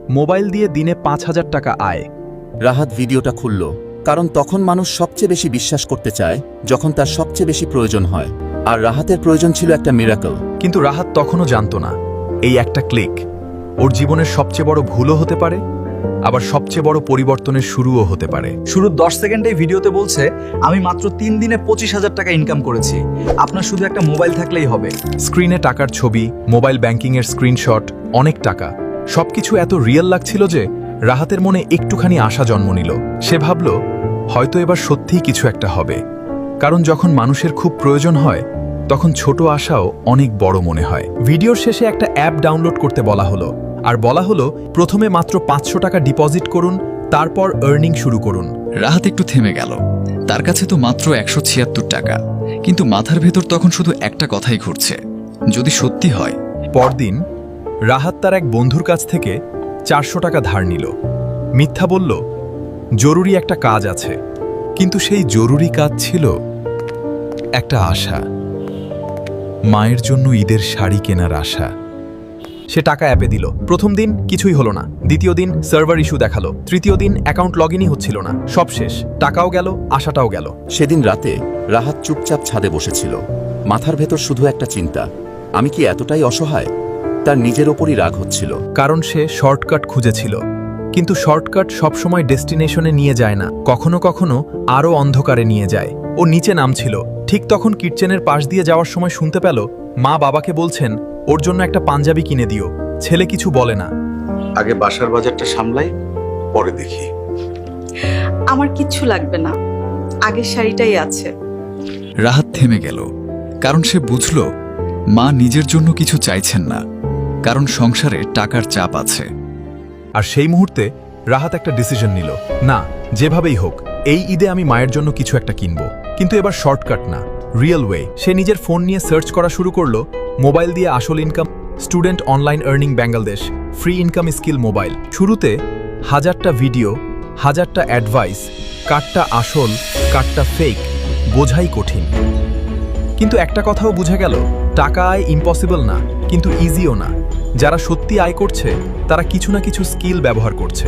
Mobile দিয়ে দিনে ৫,০০০ টাকা আয়। রাহাত ভিডিওটা খুলল, কারণ তখন মানুষ সবচেয়ে বেশি বিশ্বাস করতে চায় যখন তার সবচেয়ে বেশি প্রয়োজন হয়। আর রাহাতের প্রয়োজন ছিল একটা মিরাকল। কিন্তু রাহাত তখনও জানত না এই একটা ক্লিক ওর জীবনের সবচেয়ে বড় ভুলও হতে পারে, আবার সবচেয়ে বড় পরিবর্তনের শুরুও হতে পারে। শুরুর 10 সেকেন্ডে ভিডিওতে বলছে আমি মাত্র 3 দিনে 25,000 টাকা ইনকাম করেছি, আপনার শুধু একটা মোবাইল থাকলেই হবে। স্ক্রিনে টাকার ছবি, মোবাইল ব্যাংকিংয়ের স্ক্রিনশট, অনেক টাকা, সবকিছু এত রিয়েল লাগছিল যে রাহাতের মনে একটুখানি আশা জন্ম নিল। সে ভাবল হয়তো এবার সত্যিই কিছু একটা হবে, কারণ যখন মানুষের খুব প্রয়োজন হয় তখন ছোট আশাও অনেক বড় মনে হয়। ভিডিওর শেষে একটা অ্যাপ ডাউনলোড করতে বলা হলো, আর বলা হলো প্রথমে মাত্র 500 টাকা ডিপোজিট করুন, তারপর আর্নিং শুরু করুন। রাহাত একটু থেমে গেল। তার কাছে তো মাত্র 176 টাকা, কিন্তু মাথার ভেতর তখন শুধু একটা কথাই ঘুরছে, যদি সত্যি হয়। পরদিন রাহাত তার এক বন্ধুর কাছ থেকে 400 টাকা ধার নিল। মিথ্যা বলল জরুরি একটা কাজ আছে, কিন্তু সেই জরুরি কাজ ছিল একটা আশা, মায়ের জন্য ঈদের শাড়ি কেনার আশা। সে টাকা অ্যাপে দিল। প্রথম দিন কিছুই হলো না, দ্বিতীয় দিন সার্ভার ইস্যু দেখালো, তৃতীয় দিন অ্যাকাউন্ট লগইনই হচ্ছিল না। সব শেষ, টাকাও গেল, আশাটাও গেল। সেদিন রাতে রাহাত চুপচাপ ছাদে বসেছিল। মাথার ভেতর শুধু একটা চিন্তা, আমি কি এতটাই অসহায়? তার নিজের ওপরই রাগ হচ্ছিল। কারণ সে শর্টকাট খুঁজেছিল, কিন্তু শর্টকাট সবসময় ডেস্টিনেশনে নিয়ে যায় না, কখনো কখনো আরও অন্ধকারে নিয়ে যায়। ও নিচে নামছিল, ঠিক তখন কিচেনের পাশ দিয়ে যাওয়ার সময় শুনতে পেল মা বাবাকে বলছেন ওর জন্য একটা পাঞ্জাবি কিনে দিও। ছেলে কিছু বলে না। আগে বাসার বাজারটা সামলাই, পরে দেখি। আমার কিচ্ছু লাগবে না, আগের শাড়িটাই আছে। রাহাত থেমে গেল, কারণ সে বুঝল মা নিজের জন্য কিছু চাইছেন না, কারণ সংসারে টাকার চাপ আছে। আর সেই মুহূর্তে রাহাত একটা ডিসিশন নিল, না, যেভাবেই হোক এই ঈদে আমি মায়ের জন্য কিছু একটা কিনবো, কিন্তু এবার শর্টকাট না, রিয়েল ওয়ে। সে নিজের ফোন নিয়ে সার্চ করা শুরু করলো, মোবাইল দিয়ে আসল income, student online earning Bangladesh, free income skill mobile. শুরুতে 1000টা ভিডিও, 1000টা অ্যাডভাইস, কারটা আসল কারটা ফেক বোঝাই কঠিন। কিন্তু একটা কথাও বুঝে গেল, টাকা আয় ইম্পসিবল না, কিন্তু ইজিও না। যারা সত্যি আয় করছে তারা কিছু না কিছু স্কিল ব্যবহার করছে।